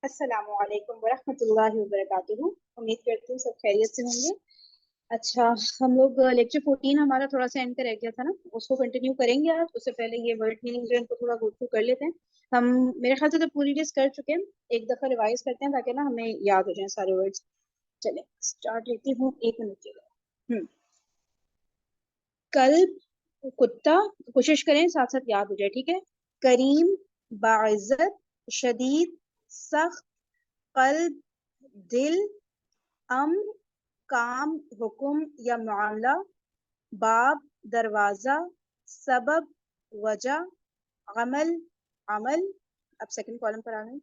अस्सलाम वालेकुम वरहमतुल्लाहि वबरकातुहू। उम्मीद करती हूँ सब खैरियत से होंगे। अच्छा, हम लोग लेक्चर 14 हमारा थोड़ा सा एंड का रह गया था ना, उसको कंटिन्यू करेंगे आज। उससे पहले ये वर्ड मीनिंग जो है इनको थोड़ा गो थ्रू कर लेते हैं। हम मेरे ख्याल से तो पूरी लिस्ट कर चुके हैं, एक दफा रिवाइज करते हैं ताकि ना हमें याद हो जाए सारे वर्ड्स। चले स्टार्ट लेती हूँ, 1 मिनट के लिए। कल्ब कुत्ता, कोशिश करें साथ साथ याद हो जाए, ठीक है। करीम, बाइज्जत, शदीद, सख्त, कल्ब, दिल, अम्र, काम, हुक्म या मामला, बाब, दरवाजा, सबब, वजह, अमल, अमल। अब सेकंड कॉलम पर आ गए।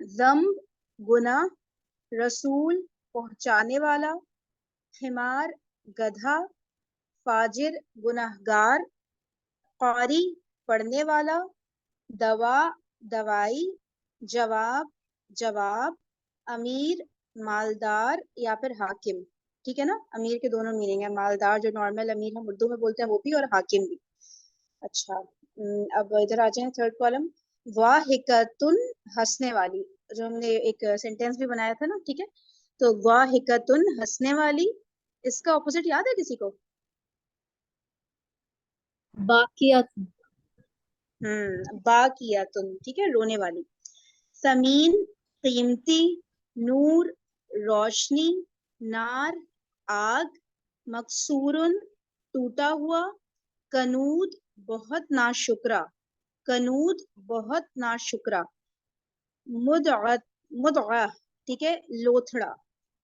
ज़म्ब, गुनाह, रसूल, पहुंचाने वाला, हिमार, गधा, फाजिर, गुनाहगार, कारी, पढ़ने वाला, दवा, दवाई, जवाब, जवाब, अमीर, मालदार या फिर हाकिम। ठीक है ना, अमीर के दोनों मीनिंग है, मालदार जो नॉर्मल अमीर हम उर्दू में बोलते हैं वो भी, और हाकिम भी। अच्छा, अब इधर आ जाए थर्ड कॉलम। वाहिकतुन, हंसने वाली, जो हमने एक सेंटेंस भी बनाया था ना, ठीक है। तो वाहिकतुन, हंसने वाली, इसका ऑपोजिट याद है किसी को? बाकियात। बाकियातुन, ठीक है, रोने वाली। समीन, कीमती, नूर, रोशनी, नार, आग, मकसूरुन, टूटा हुआ, कनूद, बहुत नाशुक्रा, कनूद, बहुत नाशुक्रा, मुदअ, मुदअ, ठीक है, लोथड़ा,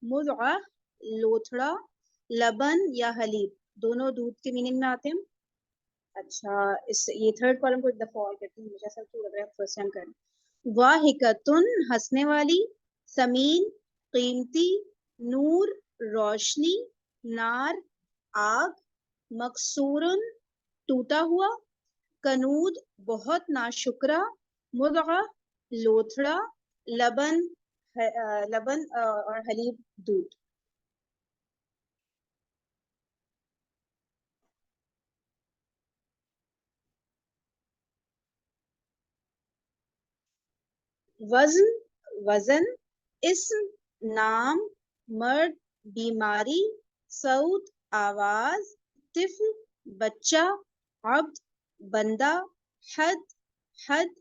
मुदअ, लोथड़ा, लबन या हलीब, दोनों दूध के मीनिंग में आते हैं। अच्छा, इस ये थर्ड कॉलम को एक दफा और करती हूँ, मुझे ऐसा क्यों लग रहा है फर्स्ट टाइम कर। वाहिकतुन, हंसने वाली, समीन, कीमती, नूर, रोशनी, नार, आग, मकसूरुन, टूटा हुआ, कनूद, बहुत नाशुक्रा, मुदअ, लोथड़ा, लबन, लबन और हलीब, दूध। वजन, वजन, इस्म, नाम, मर्द, बीमारी, सऊद, आवाज, तिफ्ल, बच्चा, अब्द, बंदा, हद, हद,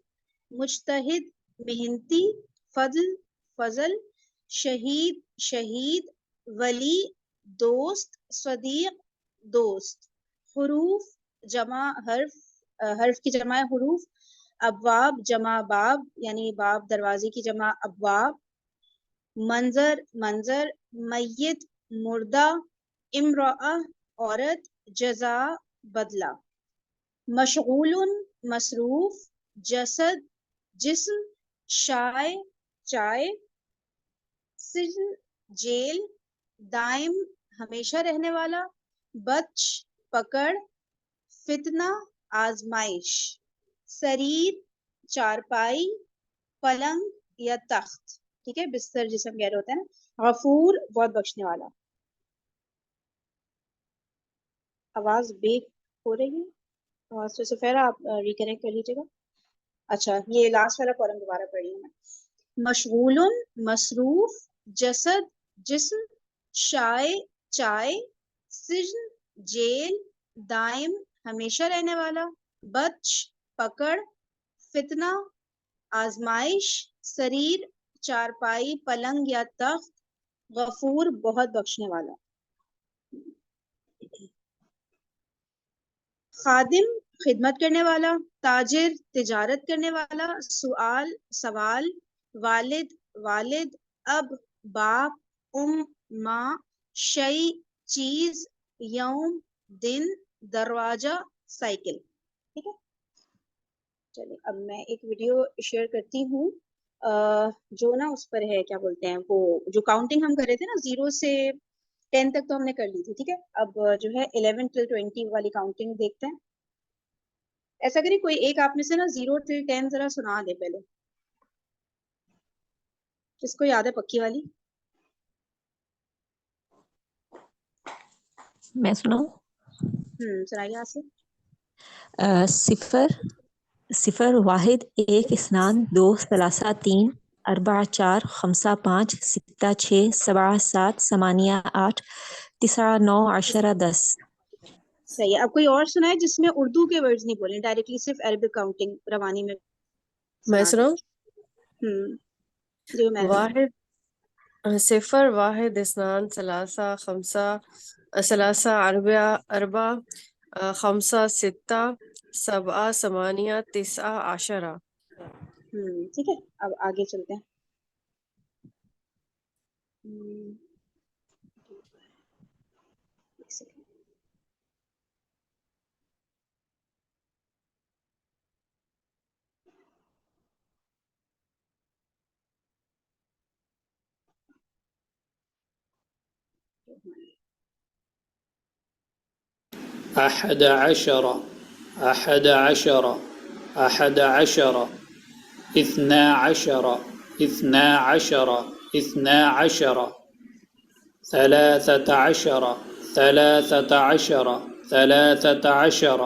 मुज्तहिद, मेहनती, फजल, फजल, शहीद, शहीद, वली, दोस्त, सदीक, दोस्त। हुरूफ, जमा हर्फ, हर्फ की जमा है हुरूफ। अबवाब, जमा बाब, यानी बाब दरवाजे की जमा अबवाब। मंजर, मंजर, मय्यत, मुर्दा, इमराअ, औरत, जजा, बदला। मशगूलुन, मसरूफ, जसद, जिस्म, शाय, चाय, सिजन, जेल, दाइम, हमेशा रहने वाला, बच, पकड़, फितना, आजमाइश, सरीर, चारपाई, पलंग या तख्त, ठीक है, बिस्तर जिसे हम कह रहे होते हैं ना। गफूर, बहुत बख्शने वाला। आवाज ब्रेक हो रही है, आवाज तो सफेरा, आप रिकनेक्ट कर लीजिएगा। अच्छा, ये लास्ट वाला कॉलम दोबारा पढ़ी हूँ मैं। मशगूलुन, मसरूफ, जसद, जिस्म, शाय, चाय, सिजन, जेल, दाइम, हमेशा रहने वाला, बच, पकड़, फितना, आजमाइश, शरीर, चारपाई, पलंग या तख्त, गफूर, बहुत बख्शने वाला। खादिम, खिदमत करने वाला, ताजिर, तिजारत करने वाला, सुआल, सवाल, वालिद, वालिद, अब, बाप, माँ, शई, चीज, यौम, दिन, दरवाजा, साइकिल। ठीक है, चलिए अब मैं एक वीडियो शेयर करती हूँ, जो ना उस पर है, क्या बोलते हैं वो, जो काउंटिंग हम कर रहे थे ना 0 से 10 तक तो हमने कर ली थी, ठीक है। अब जो है 11 till 20 वाली काउंटिंग देखते हैं। ऐसा करिए कोई एक आप में से ना 0 till 10 जरा सुना दे पहले, किसको याद है पक्की वाली? मैं सुनाऊं? सुनाइए यहाँ से। सिफर, सिफर, वाहिद, एक, इस्नान, दो, सलासा, तीन, 4 4 5 5 6 6 7 7 8 8 9 9 10 10. صحیح ہے. اب کوئی اور سنا ہے جس میں اردو کے ورڈز نہیں بولے, ڈائریکٹلی صرف عربک کاؤنٹنگ روانی میں میں سنا سناؤں؟ دیں. جو میں واحد، صفر، واحد، اثنان، ثلاثہ، خمسہ، ثلاثہ، اربع، خمسہ، ستہ، سبعہ، ثمانیہ، تسعہ، عشرہ. ٹھیک ہے, اب آگے چلتے ہیں. ایک سیکنڈ. أحد عشر، أحد عشر، أحد عشر، اثنا عشر، اثنا عشر، اثنا عشر، ثلاثة عشر، ثلاثة عشر، ثلاثة عشر،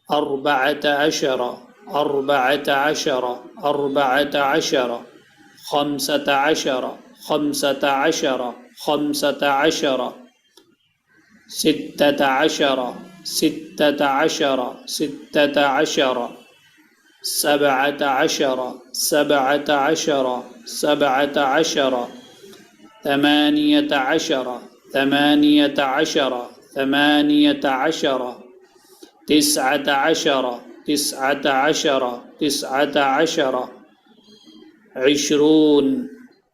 أربعة عشر، أربعة عشر، أربعة عشر، خمسة عشر، خمسة عشر، خمسة عشر، ستة عشر، ستة عشر، ستة عشر، سبعة عشر، سبعة عشر، سبعة عشر، ثمانية عشر، ثمانية عشر، ثمانية عشر، تسعة عشر، تسعة عشر، تسعة عشر، عشرون،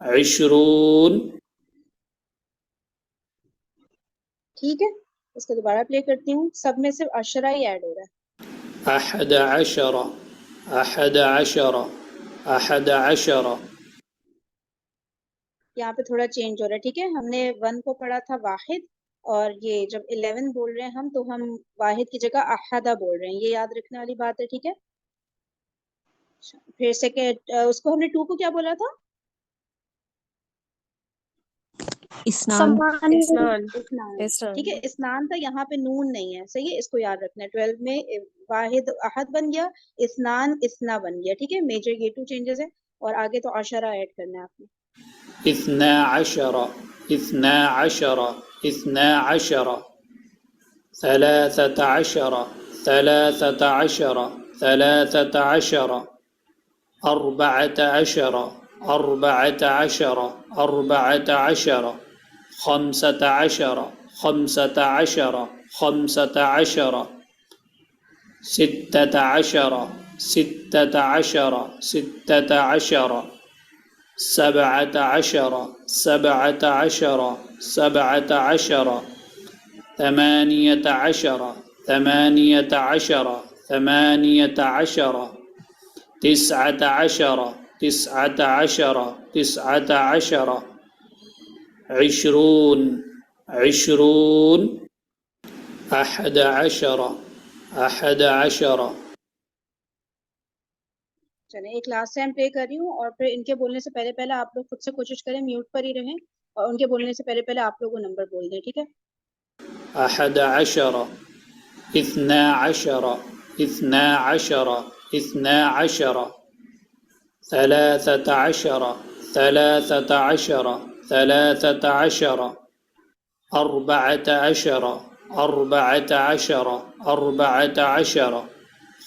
عشرون. ٹھیک ہے, اس کو دوبارہ پلے کرتی ہوں. سب میں صرف عشرہ ہی ایڈ ہو رہا ہے. أحد عشر، أحد عشر، أحد عشر. یہاں پہ تھوڑا چینج ہو رہا ہے. ٹھیک ہے, ہم نے 1 کو پڑھا تھا واحد, اور یہ جب 11 بول رہے ہیں ہم, تو ہم واحد کی جگہ احدہ بول رہے ہیں. یہ یاد رکھنے والی بات ہے. ٹھیک ہے, پھر سیکنڈ اس کو ہم نے 2 کو کیا بولا تھا؟ اسنان. اسنان، اسنان. اسنان. ٹھیک ہے, اسنان تھا, یہاں پہ نون نہیں ہے. صحیح ہے, اس کو یاد رکھنا ہے. 12 میں واحد احد بن گیا, اسنان اسنا بن گیا. ٹھیک ہے, میجر یہ 2 چینجز ہیں, اور آگے تو عشرہ ایڈ کرنا ہے آپ نے. اثنا عشر، اثنا عشر، اثنا عشر، ثلاثة عشر، ثلاثة عشر، ثلاثة عشر، أربعة عشر، أربعة عشر، أربعة عشر، خمسة عشر، خمسة عشر، خمسة عشر، ستة عشر، ستة عشر، ستة عشر، سبعة عشر، سبعة عشر، سبعة عشر، ثمانية عشر، ثمانية عشر، ثمانية عشر، تسعة عشر، تسعة عشر، تسعة عشر، عشرون، عشرون، أحد عشر، أحد عشر. چلیں, ایک لاسٹ ٹائم پلے کر رہی ہوں, اور پھر ان کے بولنے سے پہلے پہلے آپ لوگ خود سے کوشش کریں میوٹ پر ہی رہیں, اور ان کے بولنے سے پہلے پہلے آپ لوگ وہ نمبر بول دیں. ٹھیک ہے, أحد عشر، اثنا عشر، اثنا عشر، اثنا عشر، ثلاثة عشر، ثلاثة عشر، ثلاثة عشر، أربعة عشر، أربعة عشر، أربعة عشر،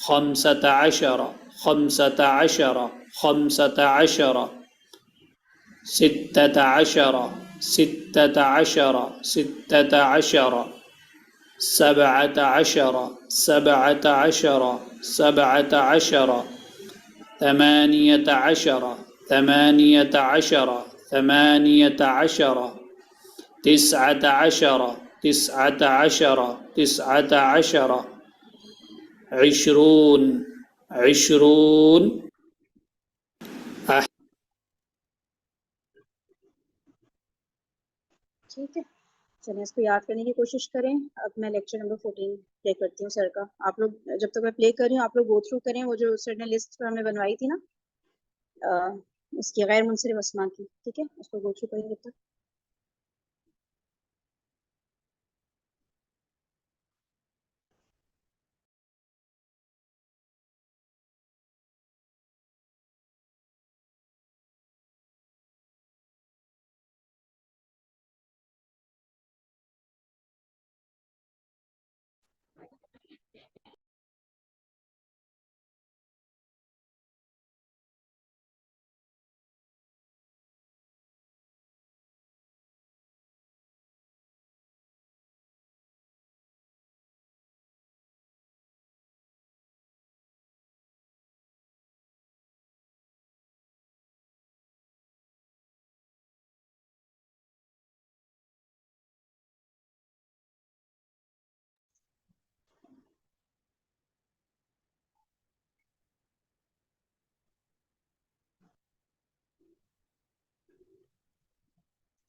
خمسة عشر، خمسة عشر، خمسة عشر، ستة عشر، ستة عشر، ستة عشر، سبعة عشر، سبعة عشر، سبعة عشر، ثمانية عشر، ثمانية عشر، ثمانية عشر، تسعة عشر، تسعة عشر، تسعة عشر، عشرون، عشرون. ٹھیک ہے, چلیں اس کو یاد کرنے کی کوشش کریں. اب میں لیکچر نمبر 14 پلے کرتی ہوں سر کا. آپ لوگ جب تک میں پلے کر رہی ہوں آپ لوگ گو تھرو کریں وہ جو سر نے لسٹ ہمیں بنوائی تھی نا, اس کی غیر منصرف اسماء کی. ٹھیک ہے, اس کو گو تھرو کریں جب تک.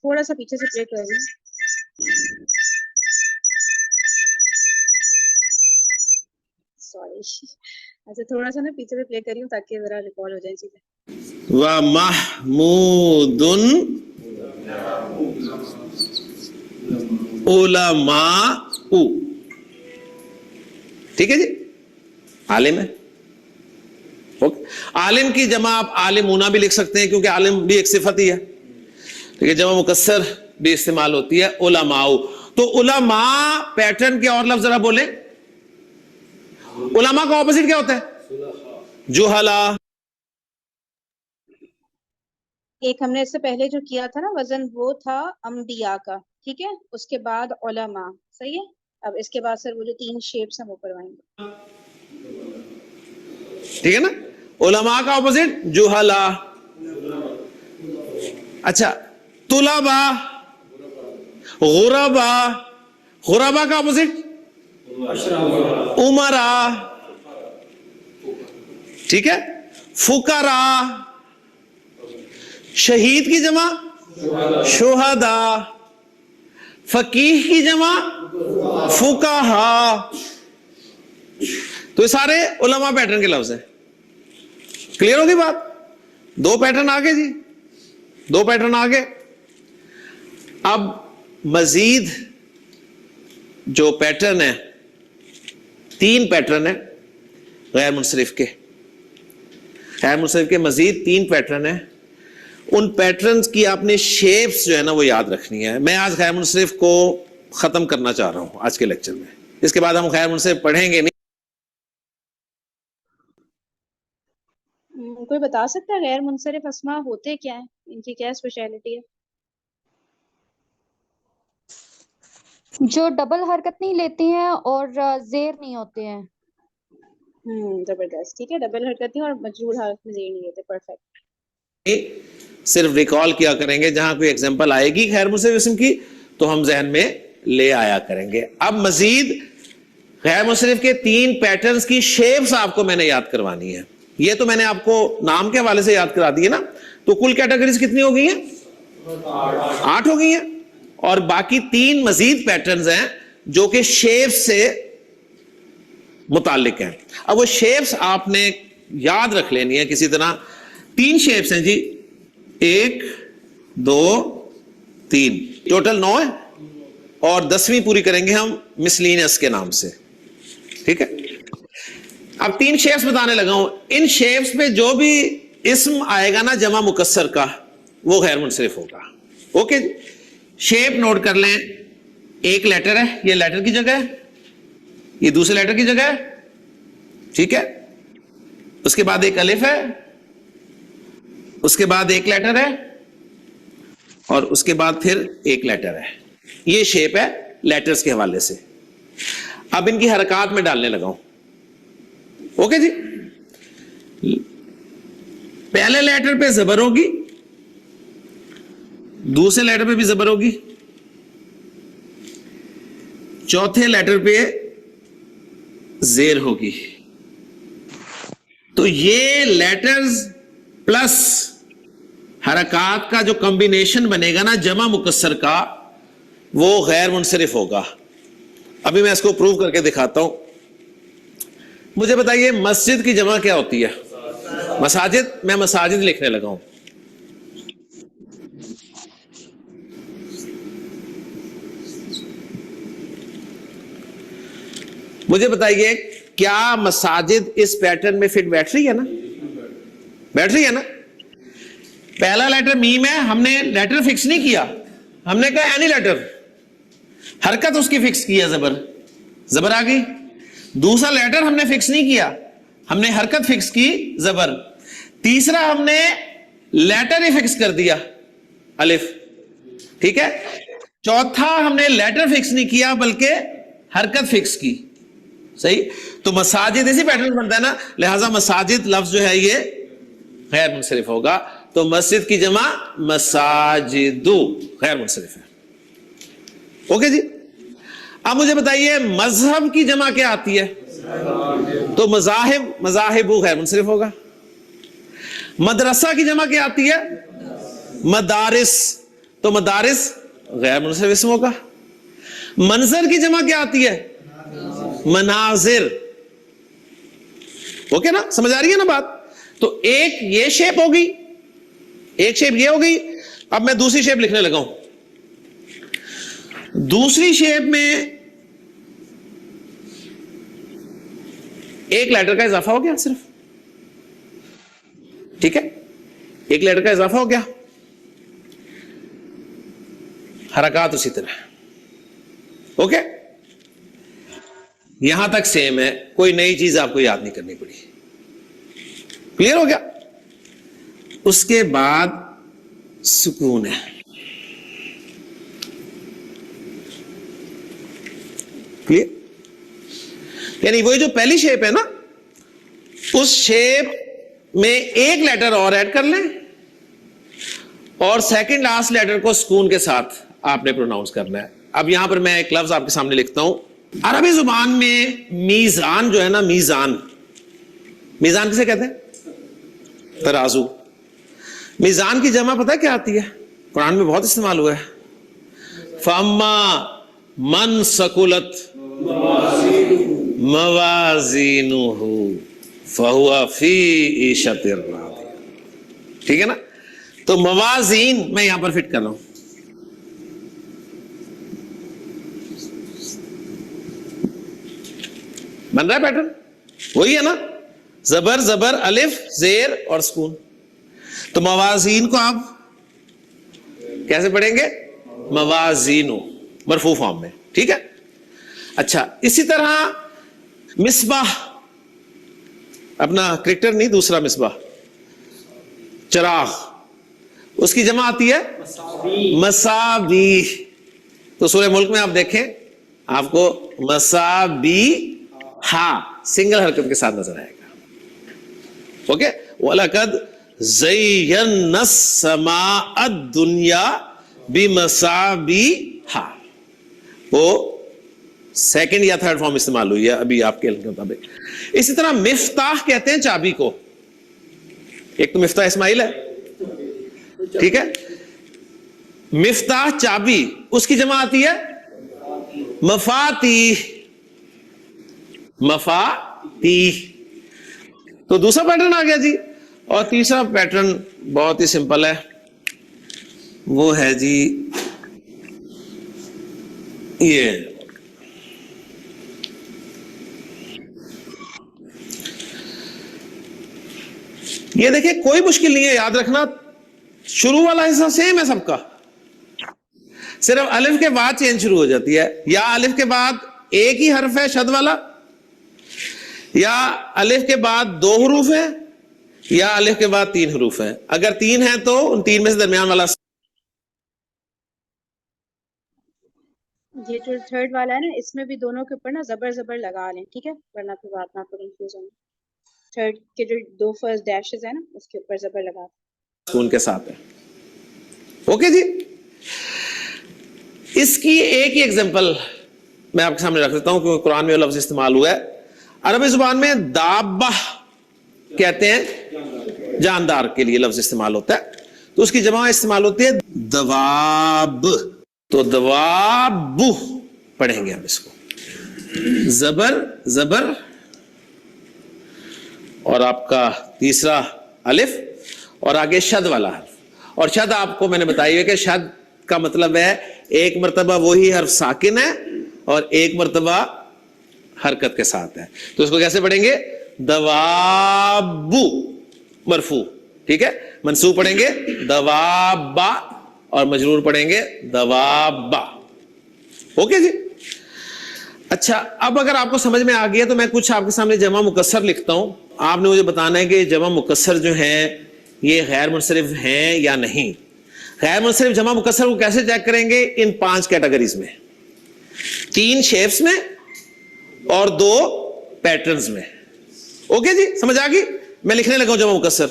تھوڑا سا پیچھے سے پلے کر رہی ہوں. سوری اچھا تھوڑا سا نا پیچھے سے پلے کر رہی ہوں تاکہ ذرا ریکال ہو جائیں چیزیں. وَمَحْمُودٌ عُلَمَاءُ. ٹھیک ہے جی, عالم ہے. عالم کی جمع آپ عالمونہ بھی لکھ سکتے ہیں کیونکہ عالم بھی ایک صفت ہی ہے. ٹھیک ہے, جمع مکسر بھی استعمال ہوتی ہے علماء. تو علماء پیٹرن کے اور لفظ ذرا بولیں. علماء کا اپوزٹ کیا ہوتا ہے؟ جہلا. ایک ہم نے اس سے پہلے جو کیا تھا نا وزن وہ تھا انبیاء کا, ٹھیک ہے, اس کے بعد علماء. صحیح ہے. اب اس کے بعد سر وہ جو 3 شیپس ہم وہ کروائیں گے. ٹھیک ہے نا, علماء کا اپوزٹ جہلا. اچھا طلبا, غربا. غربا کا اپوزٹ امرا. ٹھیک ہے, فقرا. شہید کی جمع شہدا. فقیہ کی جمع فقہا. تو یہ سارے علماء پیٹرن کے لفظ ہیں. کلیئر ہوگی بات؟ 2 پیٹرن آگے جی, 2 پیٹرن آگے. اب مزید جو پیٹرن ہے, 3 پیٹرن ہیں غیر منصرف کے. غیر منصرف کے مزید 3 پیٹرن ہیں. ان پیٹرنز کی آپ نے شیپس جو ہے نا وہ یاد رکھنی ہے. میں آج غیر منصرف کو ختم کرنا چاہ رہا ہوں آج کے لیکچر میں. اس کے بعد ہم غیر منصرف پڑھیں گے نہیں. کوئی بتا سکتا ہے غیر منصرف اسماء ہوتے کیا ہیں, ان کی کیا اسپیشلٹی ہے؟ جو ڈبل حرکت نہیں لیتے ہیں اور زیر نہیں ہوتے ہیں. زبردست. ٹھیک ہے, ڈبل حرکت نہیں اور مجرور حرف میں زیر نہیں ہوتے. پرفیکٹ. صرف ریکال کیا کریں گے, جہاں کوئی ایگزامپل آئے گی غیر منصرف اسم کی تو ہم ذہن میں لے آیا کریں گے. اب مزید غیر منصرف کے 3 پیٹرنز کی شیپس آپ کو میں نے یاد کروانی ہے. یہ تو میں نے آپ کو نام کے حوالے سے یاد کرا دی ہے نا. تو کل کیٹیگریز کتنی ہو گئی ہیں؟ 8 ہو گئی ہیں. اور باقی 3 مزید پیٹرنز ہیں جو کہ شیپس سے متعلق ہیں. اب وہ شیپس آپ نے یاد رکھ لینی ہے کسی طرح. 3 شیپس ہیں جی, 1 2 3, ٹوٹل 9 ہے. اور 10ویں پوری کریں گے ہم مسلینس کے نام سے. ٹھیک ہے, اب 3 شیپس بتانے لگا ہوں. ان شیپس پہ جو بھی اسم آئے گا نا جمع مکسر کا وہ غیر منصرف ہوگا. اوکے, شیپ نوٹ کر لیں. ایک لیٹر ہے, یہ لیٹر کی جگہ ہے, یہ دوسرے لیٹر کی جگہ ہے. ٹھیک ہے, اس کے بعد ایک الف ہے, اس کے بعد ایک لیٹر ہے, اور اس کے بعد پھر ایک لیٹر ہے. یہ شیپ ہے لیٹرز کے حوالے سے. اب ان کی حرکات میں ڈالنے لگا ہوں. اوکے جی, پہلے لیٹر پہ زبر ہوگی, دوسرے لیٹر پہ بھی زبر ہوگی, چوتھے لیٹر پہ زیر ہوگی. تو یہ لیٹرز پلس حرکات کا جو کمبینیشن بنے گا نا جمع مکسر کا وہ غیر منصرف ہوگا. ابھی میں اس کو پروو کر کے دکھاتا ہوں. مجھے بتائیے مسجد کی جمع کیا ہوتی ہے؟ مساجد. میں مساجد لکھنے لگا ہوں. مجھے بتائیے کیا مساجد اس پیٹرن میں فٹ بیٹھ رہی ہے نا؟ بیٹھ رہی ہے نا. پہلا لیٹر میم ہے, ہم نے لیٹر فکس نہیں کیا, ہم نے کہا اینی لیٹر. حرکت اس کی فکس کی ہے, زبر, زبر آ گئی. دوسرا لیٹر ہم نے فکس نہیں کیا, ہم نے حرکت فکس کی, زبر. تیسرا ہم نے لیٹر ہی فکس کر دیا, الف. ٹھیک ہے. چوتھا ہم نے لیٹر فکس نہیں کیا بلکہ حرکت فکس کی. صحیح. تو مساجد اسی پیٹرن بنتا ہے نا, لہذا مساجد لفظ جو ہے یہ غیر منصرف ہوگا. تو مسجد کی جمع مساجدو غیر منصرف ہے. اوکے جی. اب مجھے بتائیے مذہب کی جمع کیا آتی ہے؟ تو مذاہب, مذاہب غیر منصرف ہوگا. مدرسہ کی جمع کیا آتی ہے؟ مدارس. تو مدارس غیر منصرف اسم ہوگا. منظر کی جمع کیا آتی ہے؟ مناظر. اوکے نا, سمجھ آ رہی ہے نا بات؟ تو ایک یہ شیپ ہوگی, ایک شیپ یہ ہوگی. اب میں دوسری شیپ لکھنے لگا ہوں. دوسری شیپ میں ایک لیٹر کا اضافہ ہو گیا صرف, ٹھیک ہے, ایک لیٹر کا اضافہ ہو گیا. حرکات اسی طرح. اوکے, یہاں تک سیم ہے, کوئی نئی چیز آپ کو یاد نہیں کرنی پڑی. کلیئر ہو گیا؟ اس کے بعد سکون ہے. کلیئر؟ یعنی وہی جو پہلی شیپ ہے نا, اس شیپ میں ایک لیٹر اور ایڈ کر لیں اور سیکنڈ لاسٹ لیٹر کو سکون کے ساتھ آپ نے پروناؤنس کرنا ہے. اب یہاں پر میں ایک لفظ آپ کے سامنے لکھتا ہوں. عربی زبان میں میزان جو ہے نا, میزان, میزان کسے کہتے ہیں؟ ترازو. میزان کی جمع پتہ کیا آتی ہے؟ قرآن میں بہت استعمال ہوا ہے. فَأَمَّا مَنْ ثَقُلَتْ مَوَازِينُهُ فَهُوَ فِي عِيشَةٍ رَاضِيَةٍ. ٹھیک ہے نا؟ تو موازین میں یہاں پر فٹ کر رہا ہوں. بن رہا ہے پیٹرن؟ وہی ہے نا, زبر زبر الف زیر اور سکون. تو موازین کو آپ کیسے پڑھیں گے؟ موازینو, مرفوع فارم میں. ٹھیک ہے. اچھا, اسی طرح مصباح, اپنا کرکٹر نہیں, دوسرا مصباح, چراغ, اس کی جمع آتی ہے مصابیح. تو سورہ ملک میں آپ دیکھیں, آپ کو مصابیح سنگل حرکت کے ساتھ نظر آئے گا. اوکے, وَلَقَدْ زَيَّنَّا السَّمَاءَ الدُّنْيَا بِمَصَابِيحَ. وہ سیکنڈ یا تھرڈ فارم استعمال ہوئی ہے ابھی آپ کے علم کے مطابق. اسی طرح مفتاح کہتے ہیں چابی کو. ایک تو مفتاح اسماعیل ہے, ٹھیک ہے, مفتاح چابی, اس کی جمع آتی ہے مفاتیح. مفاتیح. تو دوسرا پیٹرن آ گیا جی. اور تیسرا پیٹرن بہت ہی سمپل ہے, وہ ہے جی یہ دیکھیں, کوئی مشکل نہیں ہے, یاد رکھنا شروع والا حصہ سیم ہے سب کا, صرف الف کے بعد چینج شروع ہو جاتی ہے. یا الف کے بعد ایک ہی حرف ہے شد والا, یا الف کے بعد دو حروف ہیں, یا الف کے بعد تین حروف ہیں. اگر تین ہیں تو ان تین میں سے درمیان والا. یہ جو تھرڈ والا ہے نا, اس میں بھی دونوں کے اوپر نا زبر زبر لگا لیں, ٹھیک ہے, ورنہ پھر بات نہ کنفیوز ہونا. تھرڈ کے جو دو فرسٹ ڈیشز ہیں نا, اس کے اوپر زبر لگا سکون کے ساتھ ہے. اوکے جی. اس کی ایک ہی ایگزامپل میں آپ کے سامنے رکھ دیتا ہوں, کیونکہ قرآن میں وہ لفظ استعمال ہوا ہے. عربی زبان میں دابہ کہتے ہیں, جاندار کے لیے لفظ استعمال ہوتا ہے. تو اس کی جمع استعمال ہوتی ہے دواب. تو دواب پڑھیں گے ہم اس کو, زبر زبر اور آپ کا تیسرا الف اور آگے شد والا حرف. اور شد آپ کو میں نے بتائی ہے کہ شد کا مطلب ہے ایک مرتبہ وہی حرف ساکن ہے اور ایک مرتبہ حرکت کے ساتھ ہے. تو اس کو کیسے پڑھیں گے؟ دوابو مرفوع. ٹھیک ہے, منصوب پڑھیں گے دوابا اور مجرور پڑھیں گے دوابا. اوکے جی. اچھا, اب اگر آپ کو سمجھ میں آ گیا تو میں کچھ آپ کے سامنے جمع مکسر لکھتا ہوں. آپ نے مجھے بتانا ہے کہ جمع مکسر جو ہیں یہ غیر منصرف ہیں یا نہیں. غیر منصرف جمع مکسر کو کیسے چیک کریں گے؟ ان 5 کیٹیگریز میں, 3 شیپس میں اور 2 پیٹرنز میں. اوکے جی, سمجھ آ گئی؟ میں لکھنے لگا ہوں جمع مکسر.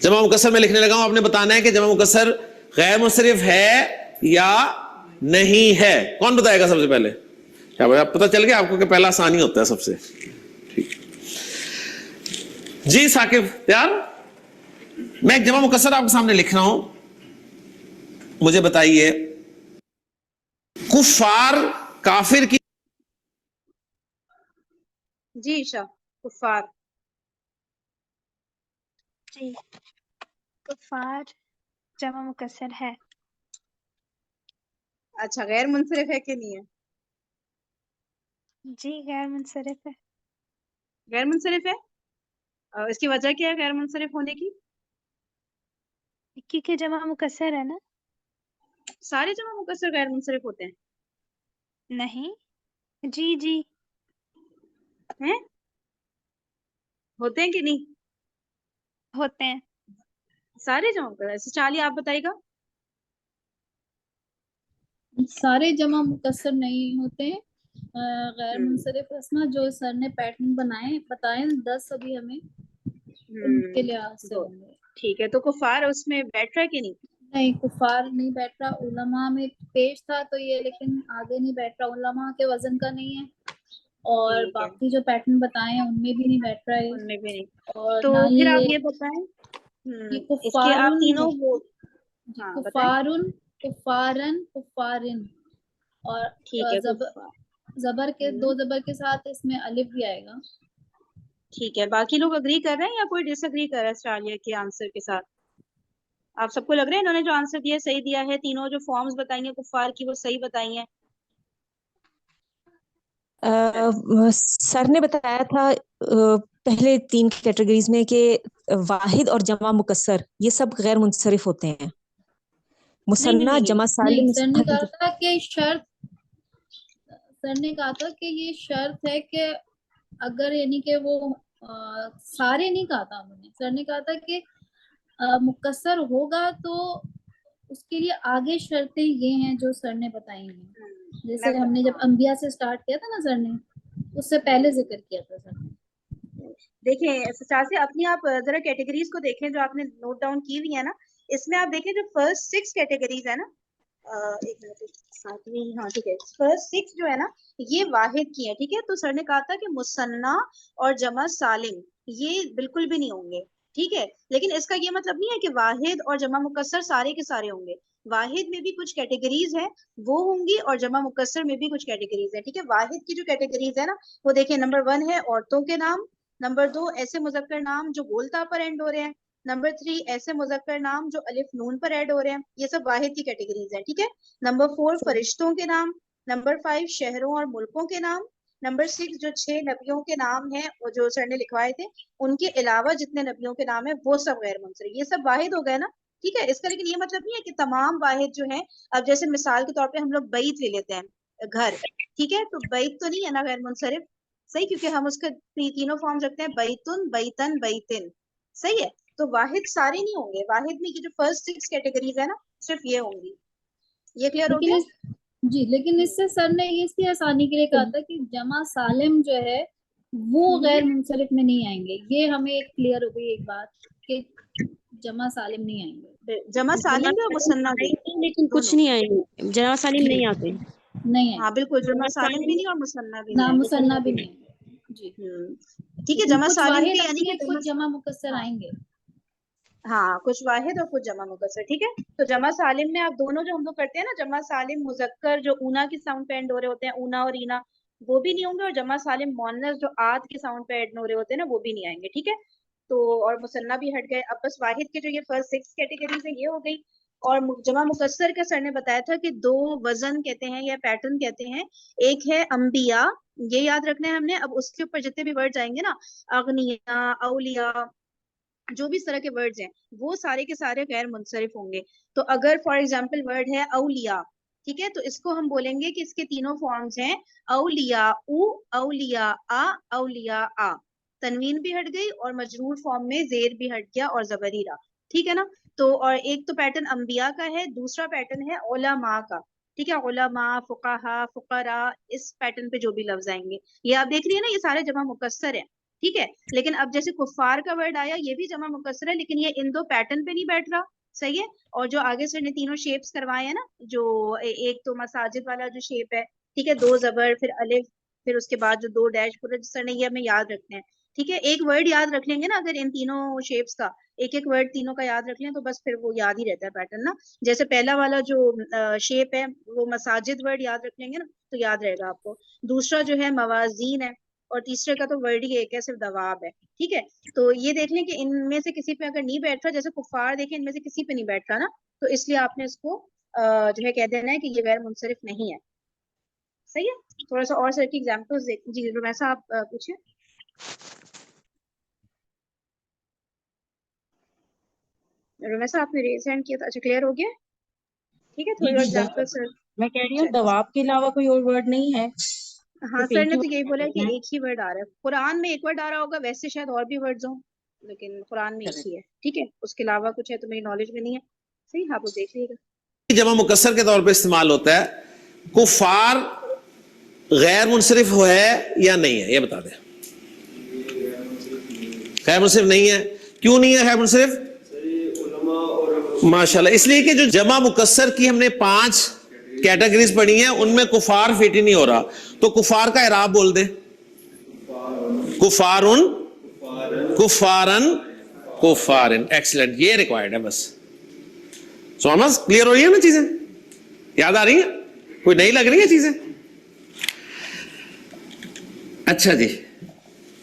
جمع مکسر میں لکھنے لگا ہوں, آپ نے بتانا ہے کہ جمع مکسر غیر منصرف ہے یا نہیں ہے. کون بتائے گا سب سے پہلے؟ کیا پتہ چل گیا آپ کو کہ پہلا آسانی ہوتا ہے سب سے. ٹھیک جی, ثاقب تیار؟ میں ایک جمع مکسر آپ کے سامنے لکھ رہا ہوں. मुझे बताइए कुफार काफिर की जी ईशा, कुफार। जी कुफार जमा मुकस्सर है। अच्छा, गैर मुनसरिफ है कि नहीं है? जी गैर मुनसरिफ है। गैर मुनसरिफ है। इसकी वजह क्या है गैर मुनसरिफ होने की? क्योंकि जमा मुकस्सर है ना। सारे जमा मुकस्सर गैर मुनसरिफ होते हैं? नहीं। जी जी हैं? होते हैं कि नहीं? होते हैं। सारे जमा मुकस्सर। ऐसे चाली आप बताइएगा। सारे जमा मुकस्सर नहीं होते हैं। गैर हम्म, मुनसरिफ अस्मा जो सर ने पैटर्न बताए 10 अभी हमें उनके लिहाज से दो। होंगे। ठीक है, तो कुफार उसमें बैठ रहा है कि नहीं? नहीं कुफार नहीं बैठ रहा, उलमा में पेश था तो ये, लेकिन आगे नहीं बैठ रहा, उलमा के वजन का नहीं है। और ठीक है, बाकी जो पैटर्न बताए हैं उनमें भी नहीं बैठ रहा है। उनमें भी नहीं। और तो ना ही फिर आप ये ये बताएं, ये इसके आप कुफारुन तीनों वो। जी हाँ, बताएं। कुफारुन कुफारन कुफारिन और ठीक है, जबर कुफार। दो जबर के साथ इसमें अलिफ भी आएगा। ठीक है, बाकी लोग अग्री कर रहे हैं या कोई डिसअग्री कर रहा है स्टालिया के आंसर के साथ? आप सबको लग रहा है इन्होंने जो आंसर दिया सही दिया है? तीनों जो फॉर्म्स बताई हैं कुफार की वो सही बताई हैं? सर ने बताया था पहले 3 कैटेगरीज में कि वाहिद और जमा मुकस्सर ये सब गैर मुनसरिफ होते हैं। नहीं, मुसन्ना नहीं, जमा नहीं सालिम सर ने कहा था कि शर्त है कि अगर यानी कि वो सारे नहीं कहा था उन्होंने। सर ने कहा था कि मुकस्सर होगा तो उसके लिए आगे शर्तें ये हैं जो सर ने बताई हैं। जैसे हमने जब अंबिया से स्टार्ट किया था ना सर ने, उससे पहले जिक्र किया था सर ने। देखें सचार से अपनी आप जरा कैटेगरीज को देखें जो आपने नोट डाउन की हुई है ना, इसमें आप देखें जो फर्स्ट 6 कैटेगरीज है ना, एक मिनट सातवीं, हाँ ठीक है, फर्स्ट 6 जो है ना ये वाहिद की है। ठीक है, तो सर ने कहा था कि मुसन्ना और जमा सालिम ये बिल्कुल भी नहीं होंगे। ठीक है, लेकिन इसका ये मतलब नहीं है कि वाहिद और जमा मुकस्सर सारे के सारे होंगे। वाहिद में भी कुछ कैटेगरीज है वो होंगी और जमा मुकस्सर में भी कुछ कैटेगरीज है। ठीक है, वाहिद की जो कैटेगरीज है ना वो देखिए, नंबर 1 है औरतों के नाम, नंबर 2 ऐसे मुजक्कर नाम जो गोलता पर एंड हो रहे हैं, नंबर 3 ऐसे मुजक्कर नाम जो अलिफ नून पर ऐड हो रहे हैं, ये सब वाहिद की कैटेगरीज है। ठीक है, नंबर 4 फरिश्तों के नाम, नंबर 5 शहरों और मुल्कों के नाम, नंबर 6 जो 6 नबियों के नाम हैं वो जो सर ने लिखवाए थे उनके अलावा जितने नबियों के नाम है वो सब गैर मुनसरिफ, ये सब वाहिद हो गए ना। ठीक है, इसका लेकिन ये मतलब नहीं है कि तमाम वाहिद जो है, अब जैसे मिसाल के तौर पे हम लोग बैत ले लेते हैं घर, ठीक है, तो बैत तो नहीं है ना गैर मुनसरिफ, सही, क्योंकि हम उसके तीनों फॉर्म रखते हैं, बैतुन बैतन बैतिन, सही है। तो वाहिद सारे नहीं होंगे, वाहिद में ये जो फर्स्ट 6 कैटेगरीज है ना सिर्फ ये होंगी। ये क्लियर हो गया? लेकिन इससे सर ने ये इसकी आसानी के लिए कहा था कि जमा सालिम जो है वो गैर मुनसरिफ में नहीं आएंगे। ये हमें एक क्लियर हो गई एक बात कि जमा सालिम नहीं आएंगे। जमा सालिम भी और मुसन्ना भी, लेकिन कुछ नहीं आएंगे, जमा सालिम नहीं आते। नहीं हाँ आएंगे, बिल्कुल, जमा सालिम भी नहीं और मुसन्ना भी ना नहीं मुसन्ना भी नहीं आएंगे जी। ठीक है, लेकिन जमा कुछ सालिम वाहिद के यानी कि कुछ जमा मुकस्सर आएंगे। हाँ, कुछ वाहिद और कुछ जमा मुकस्सर। ठीक है, तो जमा सालिम में आप दोनों जो हम लोग करते हैं ना, जमा सालिम मुजक्कर जो ऊना के साउंड पे एंड हो रहे होते हैं, ऊना और ईना, वो भी नहीं होंगे, और जमा सालिम मोन्नस जो आद के साउंड पे एंड हो रहे होते हैं ना वो भी नहीं आएंगे। ठीक है, तो और मुसन्ना भी हट गए। अब बस वाहिद के जो ये फर्स्ट 6 कैटेगरीज है ये हो गई। और जमा मुकस्सर का सर ने बताया था कि 2 वजन कहते हैं या पैटर्न कहते हैं, एक है अंबिया, ये याद रखना है हमने। अब उसके ऊपर जितने भी वर्ड्स आएंगे ना, अगनिया, औलिया, जो भी इस तरह के वर्ड्स हैं वो सारे के सारे गैर मुनसरिफ होंगे। तो अगर फॉर एग्जाम्पल वर्ड है औलिया, ठीक है, तो इसको हम बोलेंगे कि इसके तीनों फॉर्म्स हैं औलिया उ, औलिया आ, औलिया आ। तनवीन भी हट गई और मजरूर फॉर्म में जेर भी हट गया और जबरी रहा। ठीक है ना, तो और एक तो पैटर्न अंबिया का है, दूसरा पैटर्न है उलमा का। ठीक है, उलमा, फुकाहा, फुकरा, इस पैटर्न पे जो भी लफ्ज आएंगे ये आप देख रही है ना, ये सारे जमा मुकस्सर है। ठीक है, लेकिन अब जैसे कुफार का वर्ड आया ये भी जमा मुकस्सर है, लेकिन ये इन 2 पैटर्न पे नहीं बैठ रहा, सही है। और जो आगे सर ने तीनों शेप्स करवाए हैं ना, जो एक तो मसाजिद वाला जो शेप है, ठीक है, 2 जबर फिर अलिफ پھر اس کے بعد جو 2 ڈیش پورا جس طرح یہ ہمیں یاد رکھنے ہیں. ٹھیک ہے, ایک ورڈ یاد رکھ لیں گے نا اگر ان تینوں شیپس کا, ایک ورڈ تینوں کا یاد رکھ لیں تو بس پھر وہ یاد ہی رہتا ہے پیٹرن نا. جیسے پہلا والا جو شیپ ہے وہ مساجد ورڈ یاد رکھ لیں گے نا تو یاد رہے گا آپ کو. دوسرا جو ہے موازین ہے, اور تیسرے کا تو ورڈ ہی ایک ہے, صرف دواب ہے. ٹھیک ہے, تو یہ دیکھ لیں کہ ان میں سے کسی پہ اگر نہیں بیٹھ رہا, جیسے کفار دیکھیں ان میں سے کسی پہ نہیں بیٹھ رہا نا, تو اس لیے آپ نے اس کو جو ہے کہہ دینا ہے کہ یہ غیر منصرف نہیں ہے. صحیح ہے, تھوڑا سا اور سر کی ایگزامپلس دیکھ. جی رومیسا آپ پوچھیں. رومیسا آپ نے ریز ہینڈ کیا تھا, اچھا کلیئر ہو گیا. ٹھیک ہے, تھوڑی اور ایگزامپل سر. میں کہہ رہی ہوں دواب کے علاوہ کوئی اور ورڈ نہیں ہے. ہاں سر نے تو یہی بولا کہ ایک ہی ورڈ آ رہا ہے. قرآن میں ایک ورڈ آ رہا ہوگا, ویسے شاید اور بھی ورڈز ہوں, لیکن قرآن میں ایک ہی ہے. ٹھیک ہے, اس کے علاوہ کچھ ہے تو میری نالج میں نہیں ہے. صحیح, آپ دیکھ لیے گا. جمع مکسر کے طور پہ استعمال ہوتا ہے. کفار غیر منصرف ہے یا نہیں ہے, یہ بتا دیں. غیر منصرف نہیں ہے. کیوں نہیں ہے غیر منصرف؟ ماشاءاللہ اس لیے کہ جو جمع مکسر کی ہم نے 5 کیٹیگریز پڑھی ہیں ان میں کفار فٹ ہی نہیں ہو رہا. تو کفار کا اعراب بول دیں. کفارن, کفارن, کفارن. ایکسلنٹ, یہ ریکوائرڈ ہے. بس سمجھ کلیئر ہو رہی ہے نا چیزیں, یاد آ رہی ہیں, کوئی نہیں لگ رہی ہے چیزیں. اچھا جی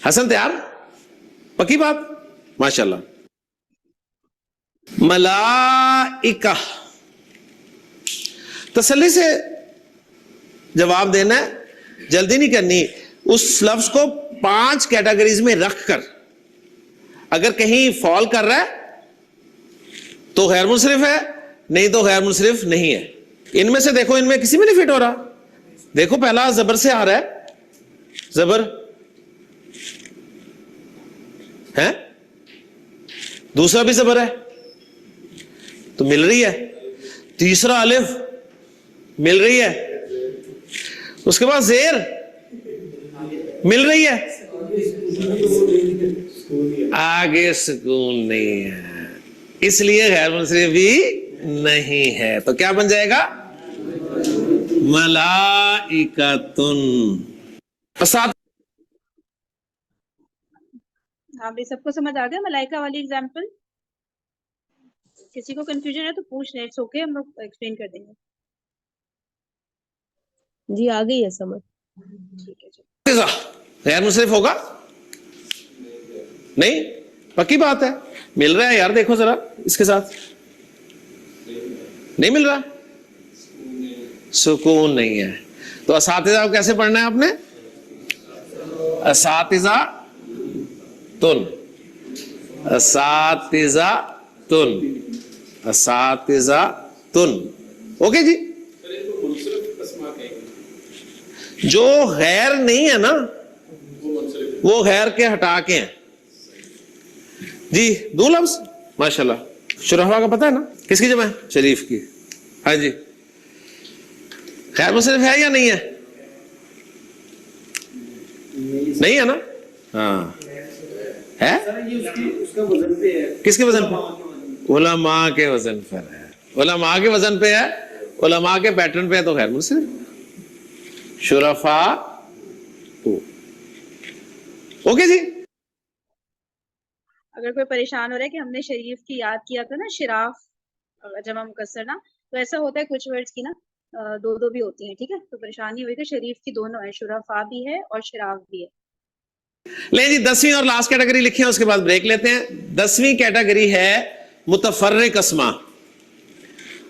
حسن تیار, پکی بات, ماشاءاللہ. ملائکہ, تسلی سے جواب دینا ہے, جلدی نہیں کرنی. اس لفظ کو 5 کیٹیگریز میں رکھ کر اگر کہیں فال کر رہا ہے تو غیر منصرف ہے, نہیں تو غیر منصرف نہیں ہے. ان میں سے دیکھو, ان میں کسی میں نہیں فٹ ہو رہا. دیکھو پہلا زبر سے آ رہا ہے, زبر ہے, دوسرا بھی زبر ہے تو مل رہی ہے. تیسرا الف مل رہی ہے, اس کے بعد زیر مل رہی ہے, آگے سکون نہیں ہے, اس لیے غیر منصرف بھی نہیں ہے. تو کیا بن جائے گا؟ ملائکتن. ہاں بھی سب کو سمجھ آ گیا ملائکہ والی ایگزامپل؟ کسی کو کنفیوژن ہے تو پوچھ لیں, اٹس اوکے, ہم لوگ ایکسپلین کر دیں گے. جی آ گئی ہے سمجھ. ٹھیک ہے جی. غیر منصرف ہوگا نہیں, پکی بات ہے. مل رہا ہے یار, دیکھو ذرا اس کے ساتھ, نہیں مل رہا, سکون نہیں ہے. تو اساتذہ کو کیسے پڑھنا ہے آپ نے؟ اساتذہ تن, اساتذہ تن, اساتذہ تن. اوکے جی. جو غیر نہیں ہے نا وہ غیر کے ہٹا کے ہیں. جی دو لفظ ماشاءاللہ. شرحا کا پتہ ہے نا کس کی جمع ہے؟ شریف کی. ہاں جی, غیر منصرف ہے یا نہیں ہے؟ نہیں ہے نا. ہاں ہے. کس کے وزن پہ؟ علماء کے وزن پر ہے. علماء کے وزن پہ ہے, علماء کے پیٹرن پہ ہے تو غیر منصرف. شرفا. اوکے جی. اگر کوئی پریشان ہو رہا ہے کہ ہم نے شریف کی یاد کیا تھا نا, شراف جمع مکسر نا, تو ایسا ہوتا ہے کچھ ورڈز کی نا 2 بھی ہوتی ہیں. ٹھیک ہے, تو پریشانی ہوئی کہ شریف کی دونوں ہے, شرفا بھی ہے اور شراف بھی ہے. لیں جی 10ویں اور لاسٹ کیٹیگری لکھیں, اس کے بعد بریک لیتے ہیں. 10ویں کیٹیگری ہے متفرق اسما.